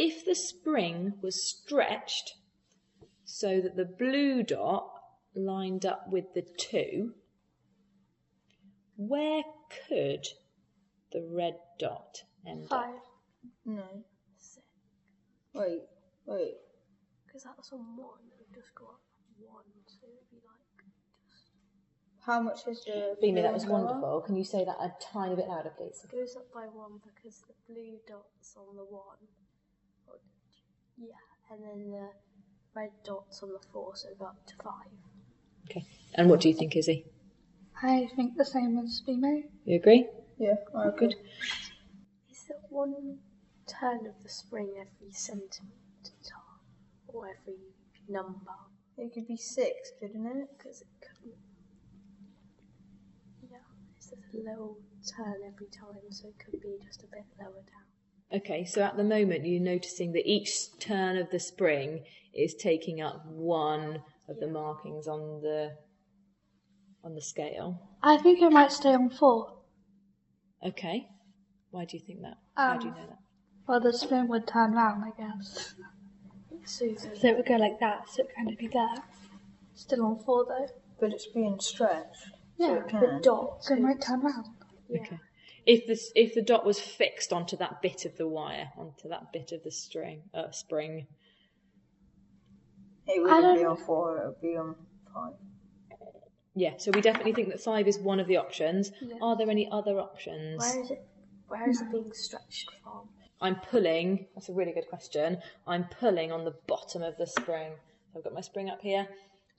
if the spring was stretched so that the blue dot lined up with the 2, where could the red dot end 5. up? No. 6. Wait. Because that's on 1. We've just got 1, so it would be like just... How much is the... Beamy, that was wonderful. Can you say that a tiny bit louder, please? It goes up by 1 because the blue dot's on the 1. Yeah, and then the red dot's on the 4, so go up to 5. Okay. And what do you think, Izzy? I think the same as Beamo. You agree? Yeah, Good. Is it 1 turn of the spring every centimetre or every number? It could be 6, couldn't it? Because it couldn't. Yeah, it's just a little turn every time, so it could be just a bit lower down. Okay, so at the moment you're noticing that each turn of the spring is taking up 1 of the markings on the scale. I think it might stay on 4. Okay. Why do you think that? How do you know that? Well, the spring would turn round, I guess. So So it would go like that, so it would kind of be there. Still on 4 though. But it's being stretched. Yeah, so it can. the dot So it might turn round. Yeah. Okay. If the dot was fixed onto that bit of the wire, onto that bit of the spring, It wouldn't be on 4, it would be on 5. yeah. So we definitely think that 5 is one of the options. Yeah. Are there any other options? Where is it being stretched from? I'm pulling. That's a really good question. I'm pulling on the bottom of the spring. So I've got my spring up here,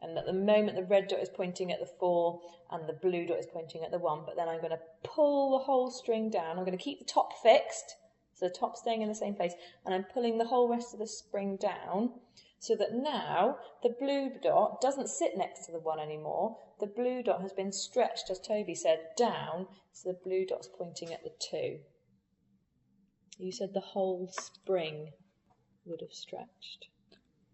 and at the moment the red dot is pointing at the 4 and the blue dot is pointing at the 1, but then I'm going to pull the whole string down. I'm going to keep the top fixed, so the top staying in the same place, and I'm pulling the whole rest of the spring down so that now the blue dot doesn't sit next to the 1 anymore. The blue dot has been stretched, as Toby said, down, so the blue dot's pointing at the 2. You said the whole spring would have stretched.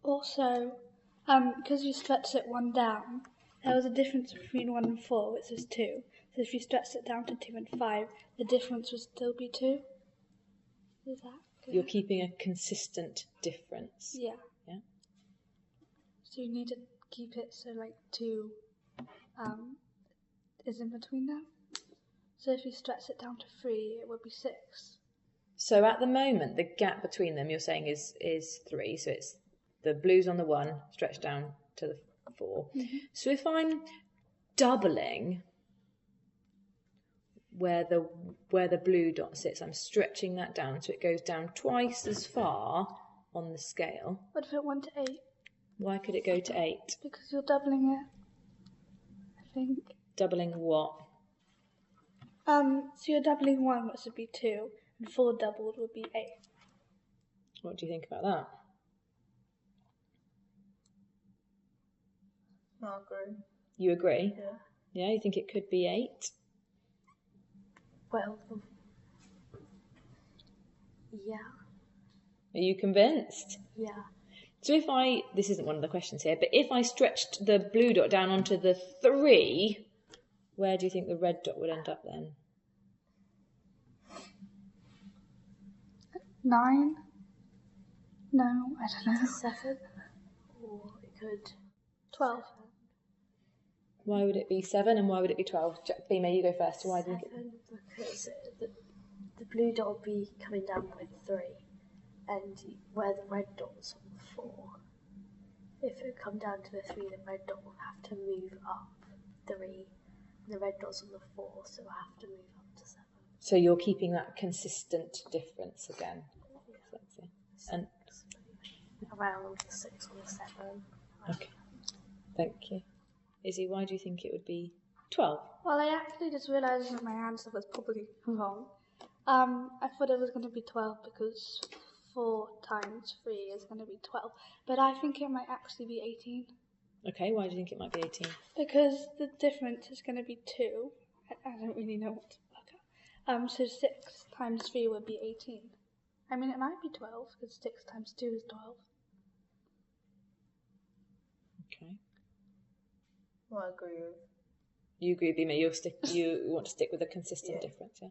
Also, because you stretched it 1 down, there was a difference between 1 and 4, which was 2. So if you stretched it down to 2 and 5, the difference would still be 2. Is that clear? You're keeping a consistent difference. Yeah. Yeah. So you need to keep it so like 2 is in between them. So if you stretch it down to 3, it would be 6. So at the moment, the gap between them, you're saying, is 3. So it's the blue's on the 1, stretched down to the 4. Mm-hmm. So if I'm doubling where the blue dot sits, I'm stretching that down so it goes down twice as far on the scale. What if it went to 8? Why could it go to 8? Because you're doubling it, I think. Doubling what? So you're doubling 1, which would be 2, and 4 doubled would be 8. What do you think about that? I agree. You agree? Yeah. Yeah, you think it could be 8? Well, yeah. Are you convinced? Yeah. So this isn't one of the questions here, but if I stretched the blue dot down onto the 3, where do you think the red dot would end up then? 9? No, I don't know. 7? Or it could... 12. Why would it be 7 and why would it be 12? Beamer, you go first. Why do you think 7, because the blue dot would be coming down by 3, and where the red dot's on the 4, if it come down to the 3, the red dot will have to move up 3, and the red dot's on the 4, so it'll have to move up to 7. So you're keeping that consistent difference again. Yeah. And around the 6 or the 7. okay, thank you. Izzy, why do you think it would be 12? Well, I actually just realised that my answer was probably wrong. I thought it was going to be 12 because 4 times 3 is going to be 12. But I think it might actually be 18. Okay, why do you think it might be 18? Because the difference is going to be 2. I don't really know what to work out. So 6 times 3 would be 18. I mean, it might be 12 because 6 times 2 is 12. Okay. Well, I agree with. You agree, Beamer? You want to stick with a consistent difference, yeah?